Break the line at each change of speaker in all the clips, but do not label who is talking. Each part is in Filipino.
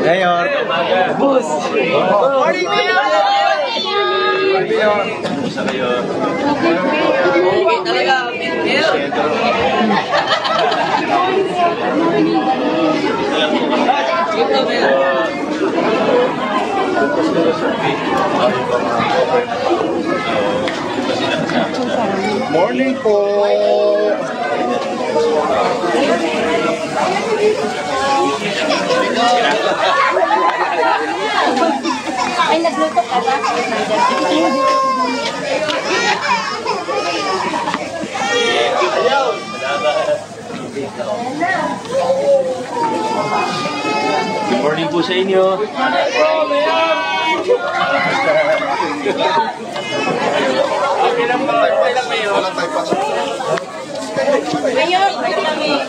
Mayor. Bus. Morning, Mayor. Talaga, Mayor.
Morning po.
Ay, nagluto ka ba?
Good morning po sa inyo.
Okay lang ba? Okay lang Mayor. Walang tayo pasok.
Mayor, pwede lang eh.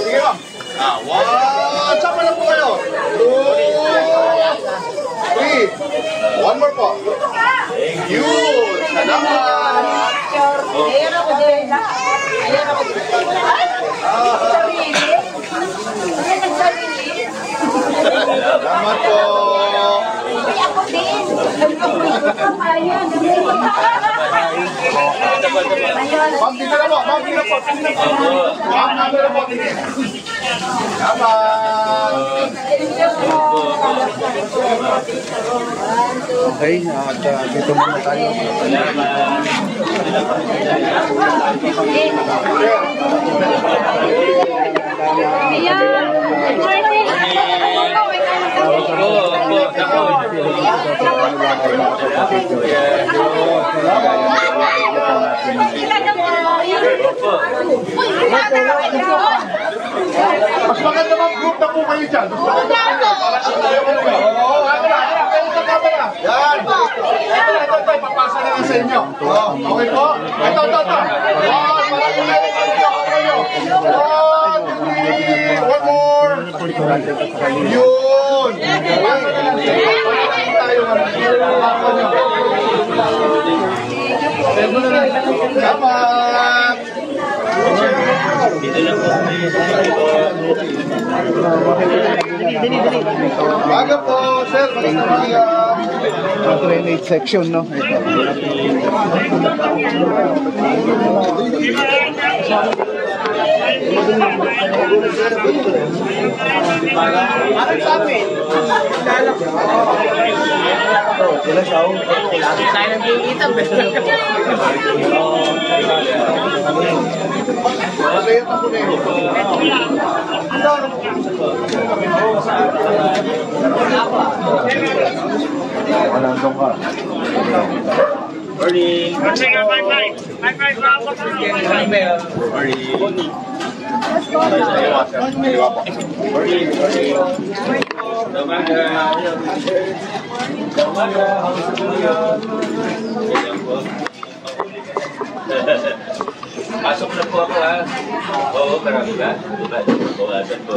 Sige ma'am. One. Sama lang po kayo. 2, 3. One more po. Thank you. Salamat.
Mayor ako din. Mayor ako din. Sarili? Ano nagsarili?
Salamat po.
Ay, ako din. Ayun.
Ma'am, dito na po. Ma'am, dito na po. Ma'am, dito na po. Salamat.
Okay, dito muna tayo.
Mas maganda mga group na po kayo dyan. Mas maganda po kayo. Para sa tayo mo kayo. Oo, camera. Kayo sa camera. Yan. Ito. Papasa na lang sa inyo. Okay po? Ito. Marami na rin kayo. 1, 2, 3. One more. Yun. Salamat.
Dito lang po.
Baga po, sir.
Drainage section, no?
Parang sa amin.
Sila siya.
Tayo nagkikita.
Masaya pa po na yun.
Nandun ka.
Morning.
Morning.
Pasok na po ako ha. Oo, marami ba? Bawasan po.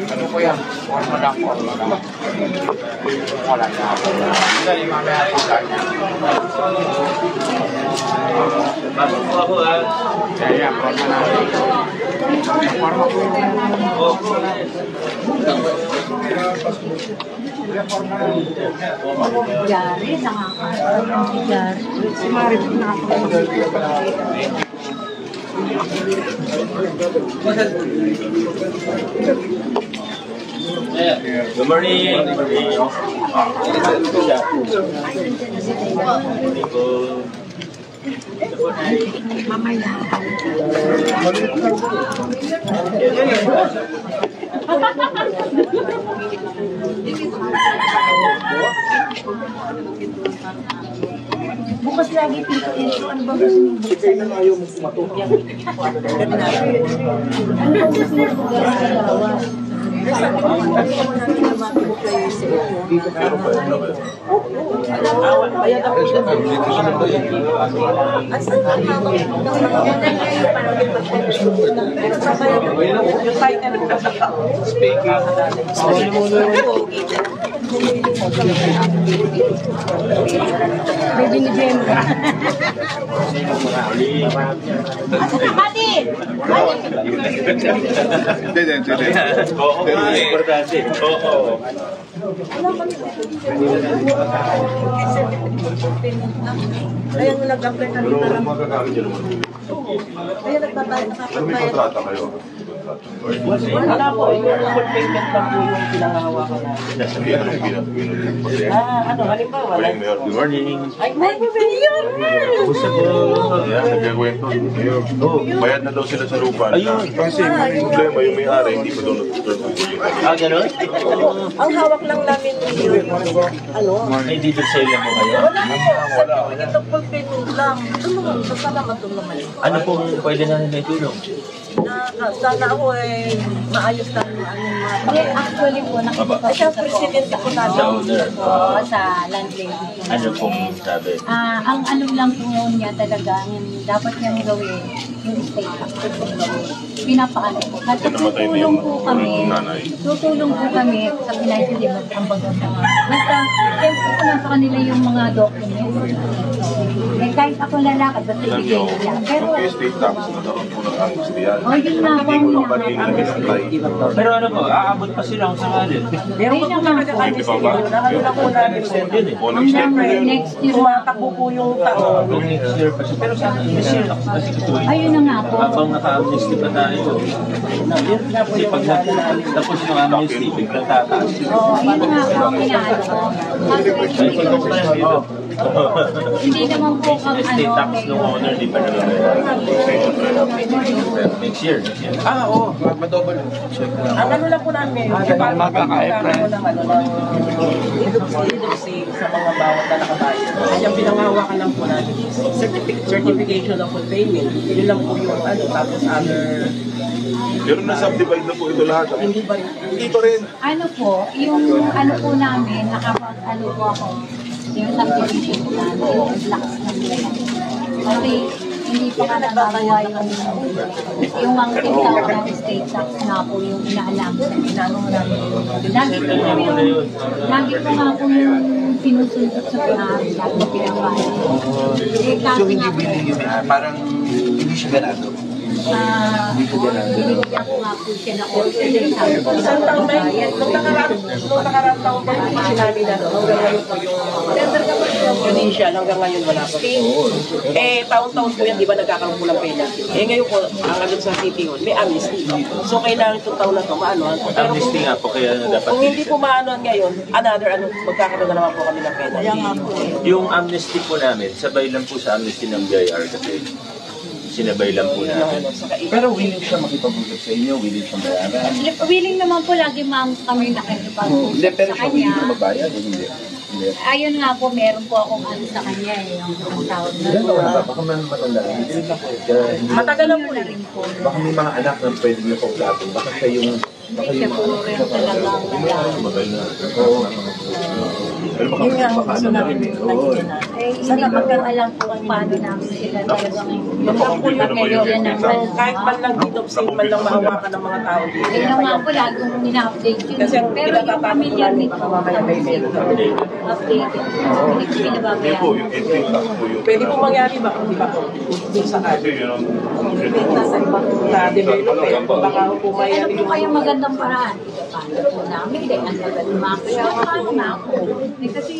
Ano po yan? Wala po. Wala na. Dali mamaya po tayo.
Pasok po ako ha.
Kaya, forma natin. Forma po.
Jari, nakakatawa si Jari. Si Marit nakakatawa.
Good morning.
Mamaya. Bukas lagi pinto. Ano ba gusto niyo buksan? Ano ayaw mo matutok? Ano ba gusto niyo buksan? Yung tayo ka nagkasaka.
Baby ni Jem. Mati!
Oo, importante. Oo.
Kaya nung nag-apply kami
Pero
parang,
magagalit dyan naman.
kaya nagbabayad,
Pero may
nakapagbayad.
kontrata kayo.
Wala po, yung full payment lang po yung pinangahawakan natin.
Hindi ano yung pinag-pag-pag.
Ano, halimbawa,
Morning, Mayor. Good morning.
ay, yun!
Gusto ko.
Ayan, nagkakwento. Bayad na daw sila sa lupa. Ayun. Kasi may problema yung may-ari, hindi pa daw nag-turn over yung
Ah, gano'n?
Ang hawak lang namin yun, ano,
Ay, dito sa ilan mo kayo?
wala. Ito full payment lang. Basta naman ito naman.
Ano pong pwede natin may tulong?
Sana ako maayos na yung
Hindi,
mga
actually po,
Ay,
nakikipag
siya president ako
Sa
namin.
owner.
po sa landlady.
Ano pong sabi?
Ang ano lang po niya talaga, yung dapat niyang gawin, yung state tax. Pinapaano po. At tutulong po kami, sa financial limit ang pagkakama. Basta, siyempre po nasa kanila yung mga documents. Eh, kahit ako lalakad, basta
Alam
ibigay
nyo,
nila. Pero,
yung estate tax, nagkaroon po ng amnesty yan.
oh, yun na po.
Hindi ko lang ba't hindi na in-apply.
Pero ano po, aabot pa sila kung sakali.
Meron pa po talaga kami
Hindi
sa
pa ba?
inyo. Ano lang po namin po.
Yun eh.
O, next step na yun.
Next year na
Tumatakbo po yung taon.
Kung next year pa siya. Pero sa this year ako kasi tutuloy.
Ayun na nga po.
Habang naka-amnesty pa tayo.
Yun na po
Kasi
yung
pag tapos yung amnesty, biglang tataas.
Oo, ayun na nga po ang inaano ko. Kaso, hindi naman po kang
Estate tax
ano,
ng owner, di pa naman. Next year.
Oo, madouble.
Ang ano lang po namin, ipapakita ko ng ano ng industry sa mga bawat na nakabayad. Kasi ang pinangahawakan lang po natin is certification of full payment. Yun lang po yung ano, tapos other,
Pero na-subdivide na po ito lahat.
hindi ba rin?
Hindi pa rin.
ano po, yung ano po namin, nakapag-ano po ako, yung subdivision po namin, yung blocks na nila. Kasi hindi pa ka nagbabawa yung ang tinatawag ng state tax na po yung inaalam sa inano mo namin. Lagi ko nga po yung sinusunod sa pangalan, lagi ko pinabayad. Eh, kaso
So, hindi
nga po,
binigyan yun, parang hindi siya ganado.
binigyan ko nga po siya na order. Sabi ko,
Isang taon na yun, nung nakarang taon pa yung sinabi na no, hanggang ngayon po yung judicial, hanggang ngayon wala pa. Eh, taon-taon po yan, di ba nagkakaroon po ng penalty. Eh, ngayon po, ang agad sa city hall, may amnesty. So, kailangan itong taon na ito, maanoan po. Pero
Amnesty nga po, kaya dapat
kung hindi po maanoan ngayon, another, magkakaroon na naman po kami ng penalty. Kaya nga po.
yung amnesty po namin, sabay lang po sa amnesty ng BIR kasi sinabay lang po namin.
Pero willing siya makipag-usap sa inyo, willing siya bayaran.
Willing naman po lagi ma'am kami nakikipag-usap
Hindi, pero
sa
siya willing
kanya.
na magbayad, hindi. Hindi.
Ayun nga po, meron po akong ano sa kanya eh, yung tawag na
Ilan taon na ba? Baka man matanda. Hindi rin ako. Hindi.
Matagal na po
na
eh.
rin po.
Baka may mga anak na pwede niyo po plato. Baka siya yung... Baka
Siya
yung
po
mga...
rin talagang
Matay na.
Oo.
Pero baka
Yun nga,
baka
gusto
ano na
namin
rin eh.
nagiging na.
eh, hindi ko po alam kung paano namin sila talagang
Yun lang po yung
ngayon na naman.
kahit man lang dito, same man lang mahawakan ng mga tao dito.
Ayun na nga po, lagi kong ina-update yun.
Kasi ang
Pero yung
pinatatanong
pamilya
namin,
nito,
baka mamaya may
updated. Hindi ko
Hindi po,
pinababayaan.
yung estate tax po yung...
Pwede po mangyari ba kung di ba kung sakali.
Kasi yun ang...
Depende sa ibang na-develop baka po
Ano
mayari
po
yung
kaya magandang paraan? Paano po namin? Hindi, ang tagal makaya. Paano na ako? Eh, kasi,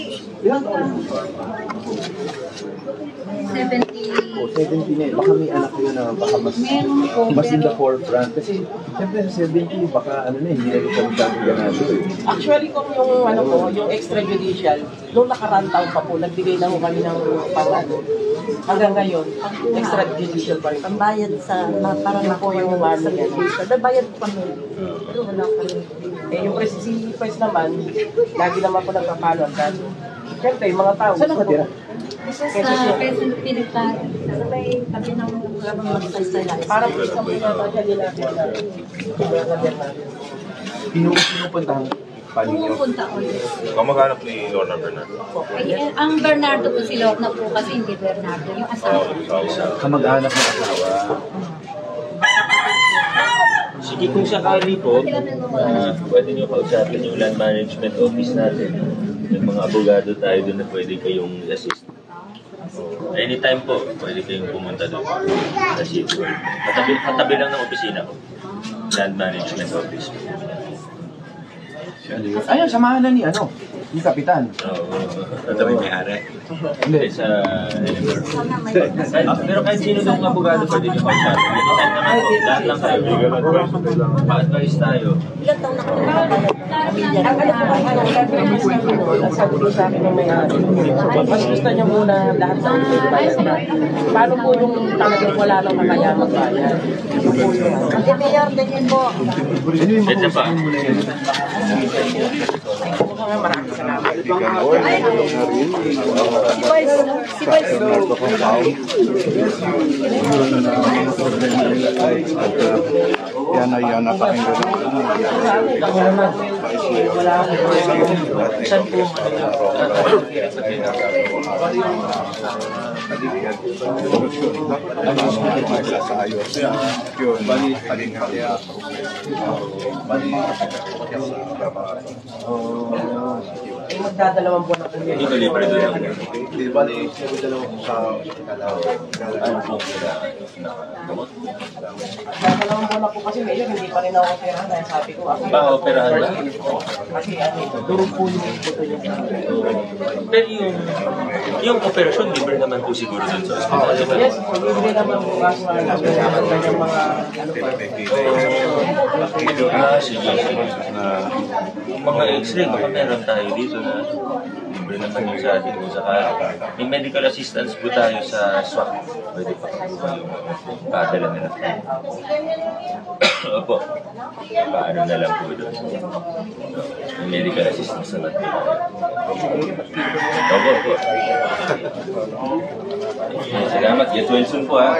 70,
70 na eh. Baka may anak kayo na baka mas...
meron po.
Mas in the
Pero,
forefront. Kasi, siyempre sa 70, baka ano na, hindi na rin siya masyadong ganado eh.
actually kung yung ano po, yung extrajudicial, noong nakaraan taon pa po, nagbigay na po kami ng pangano. Hanggang ngayon, extrajudicial pa rin.
Pambayad sa para
Yun po yung ano yan.
Nabayad po kami. Pero wala pa rin.
Eh, yung si Pres naman, lagi naman po nagpapalo ang kaso. Siyempre, yung mga tao.
Saan nakatira?
isa sa Quezon Pinagkain.
Sabay kami ng habang magsaysay.
Parang isang pinapagyan nila na
Pinupuntahan pa ninyo.
Pumupunta ulit.
Kamag-anak ni Lorna Bernardo.
Ay, ang Bernardo po si Lorna po kasi hindi Bernardo, yung asawa.
Kamag-anak ng asawa.
Sige, kung sakali po, pwede nyo kausapin yung land management office natin. Yung mga abogado tayo doon na pwede kayong assist. Anytime po, pwede kayong pumunta doon sa SeaWorld. Katabi lang ng opisina ko. Land management office.
Ayun, samahan na ni ano, ni Kapitan.
Katabi may-ari.
Hindi.
Sa Eleanor. Pero kahit sino ng abogado pwede nyo kausapin. Anytime naman po, lahat lang kayo. Pa-advise tayo.
Ilan taon na kami nakapanood?
Sabi ko sa akin ng may-ari, mas gusto niya muna lahat ng paano po yung talagang wala nang kakaya magbayad? Yung po yung
Hindi, Mayor, ganyan po.
Ito pa.
maraming salamat.
Si Vice.
Yan ay napakinggan.
Ako naman, wala akong saan po magdadalawang buwan na po yun.
Hindi ko libre doon.
Magdadalawang buwan na po kasi ngayon, hindi pa rin ako operahan dahil sabi ko ako.
Operahan ba?
Kasi durog po yung buto niya.
Pero yung operasyon, libre naman po siguro doon sa hospital.
Yes, libre naman po kaso kanyang mga ano pa.
Sige. Mga x-ray, baka meron tayo dito na libre naman yung sa atin kung sakali. May medical assistance po tayo sa SWAC. Pwede pa yung padala nila. Opo. Paano na lang po doon. May medical assistance na natin. Opo. Salamat. Get well soon po ha.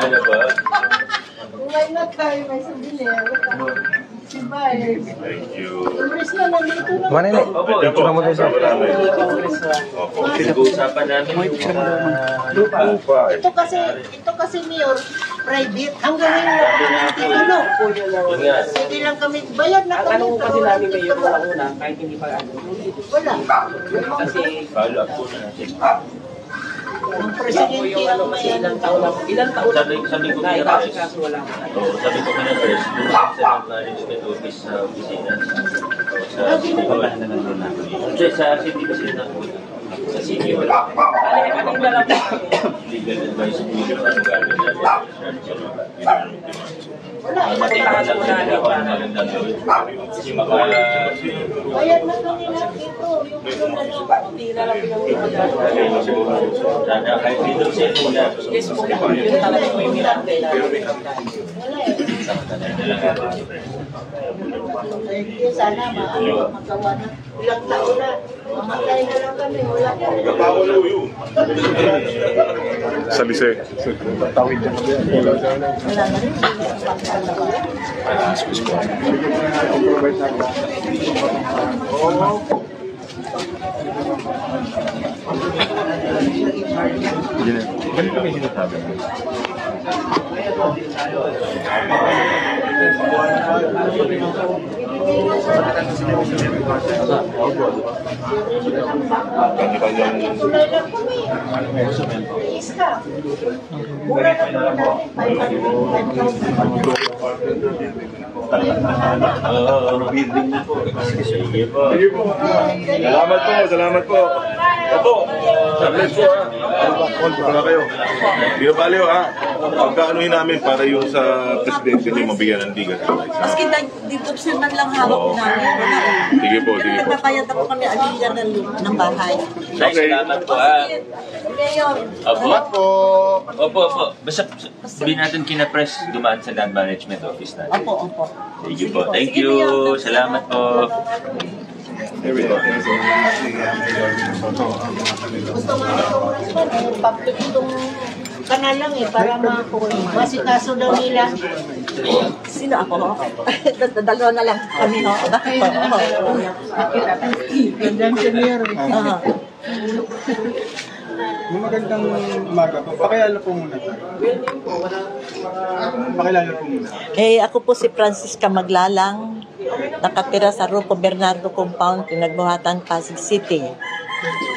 Ano ba?
Kung na tayo, may souvenir. Si Vice.
Thank you.
Imbres na nandito na.
Manene,
Opo,
ito mo tayo sa
pinag-uusapan namin yung lupa.
Ito kasi Mayor, private. Hanggang ngayon na kami nagtitulo.
Yun nga.
Hindi lang kami, bayad na
Ang
kami.
tanong ko kasi namin ngayon una kahit hindi pa ano.
Wala.
Kasi
Follow up po natin.
Ang
po
presidente
yung ano
ang
kasi
mayan.
ilang taon na
Sabi ko
na
kaya
ikasi
Pres.
kaso wala ko.
Sabi ko kaya Pres, doon sa land management office sa opisina. Sa city hall. Hindi, sa city kasi na po. Sa city hall.
Ano na lang po.
Legal advice po yung ano gagawin natin. Matikaan lang sila ako ang magandang gawin. Kasi
Bayad na kami lang dito. Yung na lang.
Hindi na lang pinag-uusapan.
sana kahit dito siya muna.
Yes po, yun talaga po yung milante na.
Thank you. Sana magawa na. Ilang taon na. Mamatay na lang kami. Wala ka rin.
Sa lise.
Wala na rin.
Ganito kami sinasabi mo.
Sulay lang kami. Iska. Mura na naman natin. 500.
Building na po. Sige po.
Salamat po. Opo. God bless po ha. Wala kayo. Hindi na baliw ha.
pagkaanuhin namin para yung sa presidente niyo mabigyan ng bigas.
Maski dito man lang hawak namin. Wala.
Sige po, sige po.
Nagpapayat ako kami aligar ng bahay.
Nay, salamat po ah.
Mayor,
Opo. Opo. Basta sabihin natin kina-press dumaan sa land management office natin.
opo.
Sige po. Thank you. Salamat po.
Gusto mo public itong kanal lang para masikaso daw nila. Sino ako? Dalawa na lang kami. Bakit po? Gandang senior.
Magandang umaga po. Pakilala po muna tayo. Pakilala po muna.
Ako po si Francisca Maglalang, nakatira sa Rupo Bernardo Compound, Pinagbuhatan, Pasig City.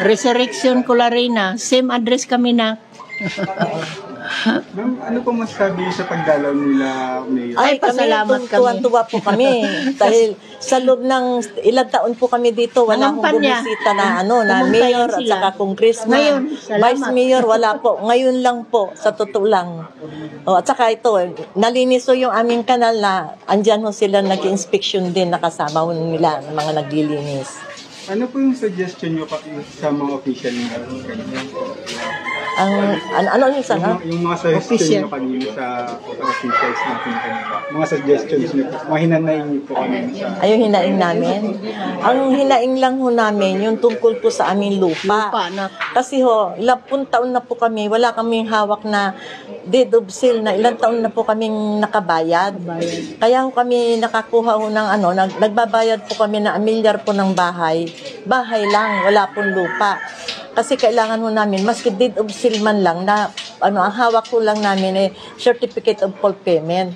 Resurrection Colarina, same address kami na.
Ma'am, ano po masasabi sa pagdalaw nila, Mayor?
Ay, pasalamat kami.
Tuwan-tuwa po kami. Dahil sa loob ng ilang taon po kami dito, wala akong
Panya.
bumisita na na
Pumunta
mayor
yan
at
sila.
saka congressman.
Ngayon, salamat.
Vice mayor, wala po. Ngayon lang po, sa totoo lang. At saka ito, nalinis yung aming kanal na andyan ho sila nag-inspection din, nakasama ho nila ng mga naglilinis.
Ano po yung suggestion nyo sa mga official nyo?
Ano yung sana?
Yung mga suggestion nyo kanina sa officials natin kanina. Mga suggestions nyo po. Mga hinanayin nyo po kanina sa...
Ayun, hinaing namin. Ang hinaing lang ho namin, yung tungkol po sa aming lupa. Kasi ilang taon na po kami, wala kaming hawak na deed of sale na ilang taon na po kaming nakabayad. Kaya kami nakakuha ng nagbabayad po kami na 1 milyar po ng bahay. Bahay lang, wala pong lupa. Kasi kailangan ho namin, maski deed of sale man lang, na ang hawak ko lang namin certificate of full payment.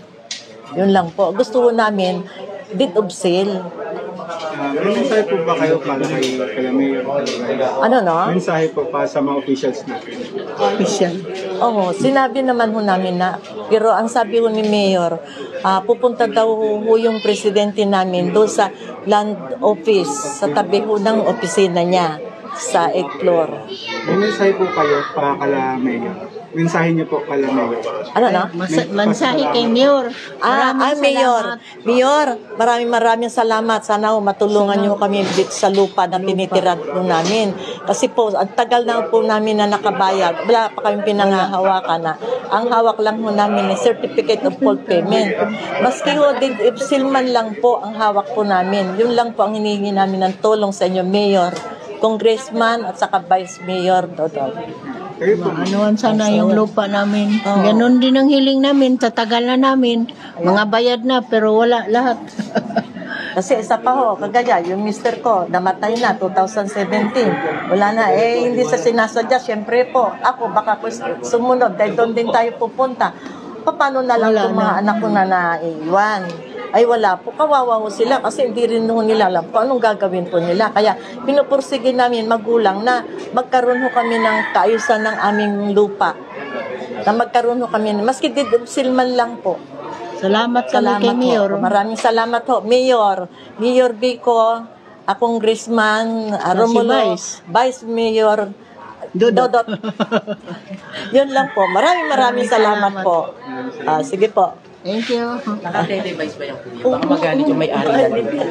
Yun lang po. Gusto ho namin, deed of sale.
May mensahe po ba kayo para kay Mayor?
Mensahe
po pa sa mga officials natin.
Oo, sinabi naman ho namin na, pero ang sabi ho ni Mayor, pupunta daw ho yung presidente namin doon sa land office, sa tabi ho ng opisina niya sa 8th floor.
May mensahe po kayo para kala Mayor. Mensahe niyo po kala Mayor.
Mensahe kay Mayor.
Mayor. Mayor, maraming salamat. Sana matulungan niyo kami dito sa lupa na tinitira po namin. Kasi po, ang tagal na po namin na nakabayad. Wala pa kami pinangahawakan na. Ang hawak lang po namin ay certificate of full payment. Maski ho, if silman lang po ang hawak po namin. Yun lang po ang hinihingi namin ng tulong sa inyo, Mayor, Congressman, at saka Vice Mayor, Dodol.
Anuan sana yung lupa namin. Ganon din ang hiling namin. Tatagal na namin. Mga bayad na pero wala lahat.
Kasi isa pa ho, kagaya, yung mister ko, namatay na, 2017. Wala na, hindi sa sinasadya. Siyempre po, ako baka sumunod, dahil doon din tayo pupunta. Paano na lang kung mga anak ko na naiwan? Ay wala po, kawawa ho sila kasi hindi rin ho nila alam kung anong gagawin po nila. Kaya pinupursige namin magulang na magkaroon ho kami ng kaayusan ng aming lupa. Na magkaroon ho kami, maski deed of sale man lang po.
Salamat kay Mayor.
Maraming salamat ho. Mayor Vico, Congressman Romulo, Vice Mayor Dodot. Yun lang po. Maraming salamat po. Sige po.
Thank you.
Naka-televise ba yung video? Baka magalit yung may-ari na dito.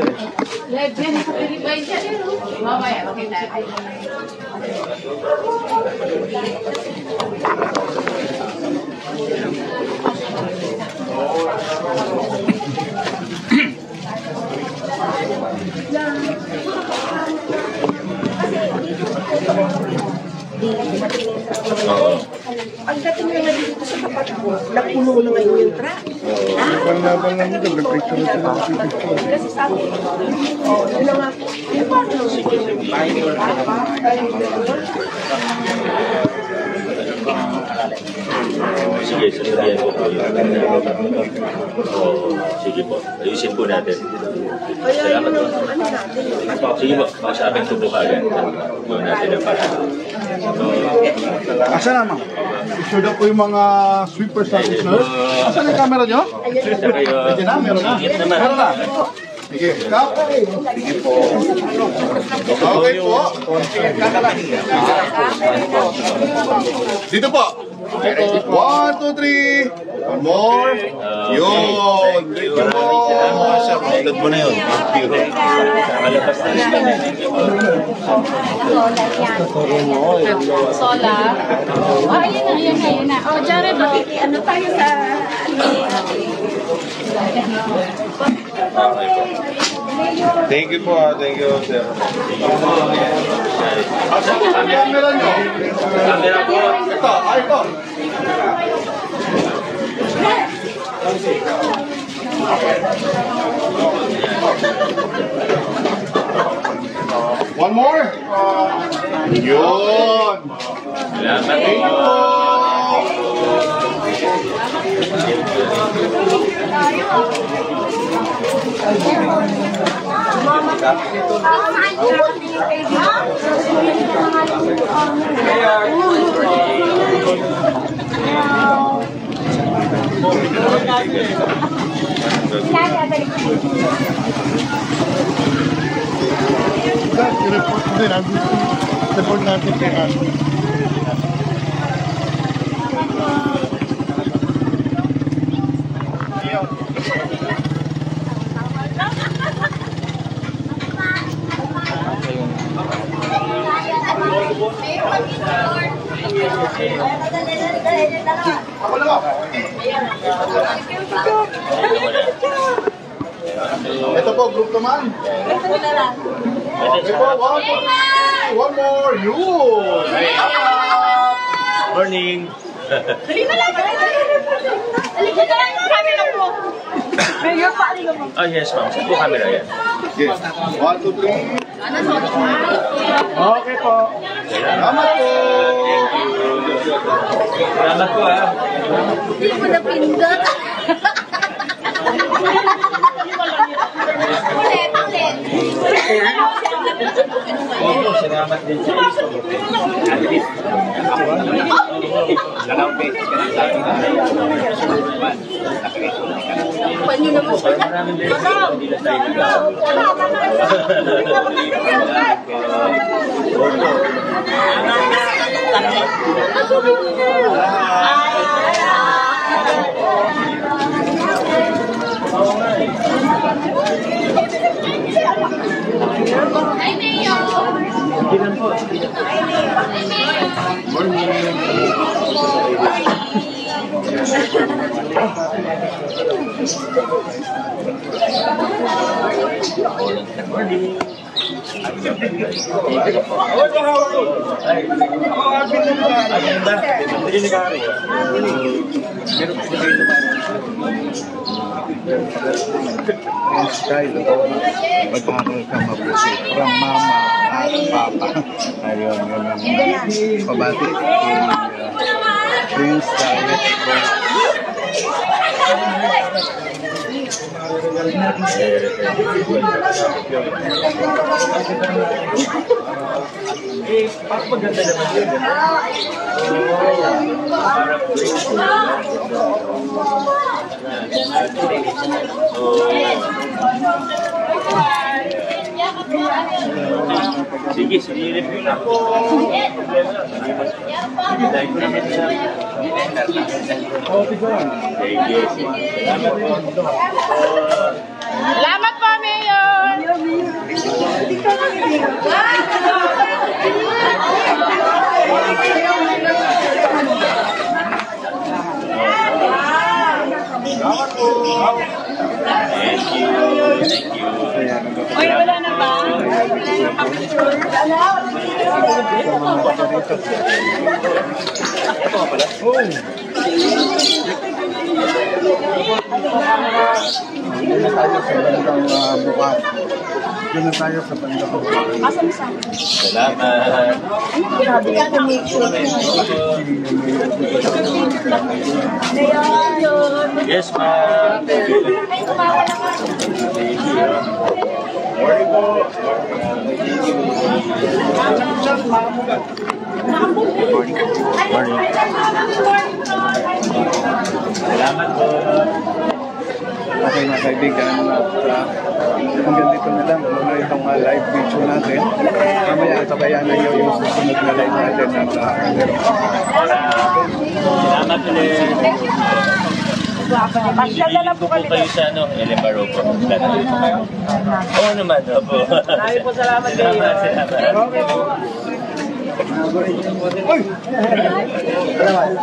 Ang dating nga dito sa tapat ko, napuno na ngayon yung truck.
Panglaban lang dito, nag-picture sila.
Kasi sabi, yun na nga, yung paano?
Sige, sasabihan ko po yun. Sige po, ayusin po natin. Salamat po. Sige po, masabi ko po kagad. Gawin natin ang paraan.
Asa naman? Isure na po yung mga sweepers natin, sir. Asan yung camera nyo?
Sa kayo.
Meron na, meron na. Meron na. Sige, kap. Sige po. Okay po. Dito po. 1, 2, 3. One more. Yun. Thank you po.
Upload mo na yun. Thank you.
Nakalabas na siya. Thank you po.
Sola. Oh, ayun na. Oh, Jared, ano tayo sa...
Thank you po. Thank you, sir.
Asan ang camera nyo?
Camera po.
Ito. Ito. One more. Yun.
Salamat
Thank you po.
Report natin kay Ashley.
Ako lang ako. Ito po, group naman. Okay po, 1, 2, 3. One more. Yun.
Morning. Oh, yes, ma'am. Saan po camera yan?
Yes. 1, 2, 3.
Okay po.
Salamat po.
Salamat po, ha.
Hindi mo na pindot. Ulit.
Opo, salamat din sa iyo. At least, dalawang beses ka na sa akin.
Panyo naman siya.
Maraming beses hindi na tayo nagkaroon.
Ay, Mayo!
Style, mag-aaral ka mabuti. From mama at papa. Ayun, yun. Pabati. Prince David.
Maganda naman yun. Sige, sinireview na po. Thank you.
Salamat po, Mayor!
Thank you. Thank you.
Uy, wala na ba?
Doon na tayo sa bandang bukas. Doon na tayo sa bandang bukas.
Salamat. Yes, ma'am.
Morning po.
Salamat po.
Okay mga kaibigan, at hanggang dito na lang muna itong live video natin. Mamaya sabayan na nyo yung susunod na live natin at
Salamat ulit.
Pasyal na lang po kami.
Kayo sa Elembaro po. Oo naman, po.
Maraming po salamat kayo.
Salamat.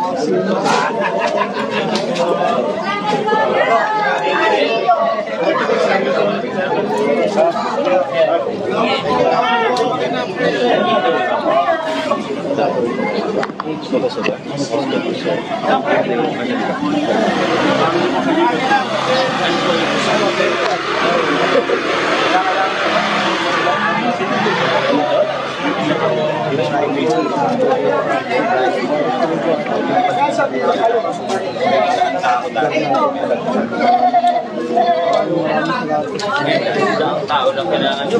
Tao lang kailangan nyo.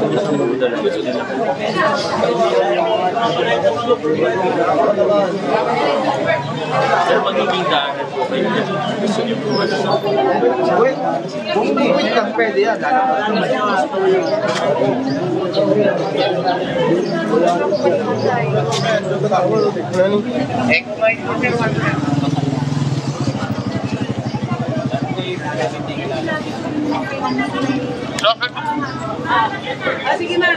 Sir, magiging daanan po kayo. Gusto nyo po
Wait lang, pwede yan.
Sige na.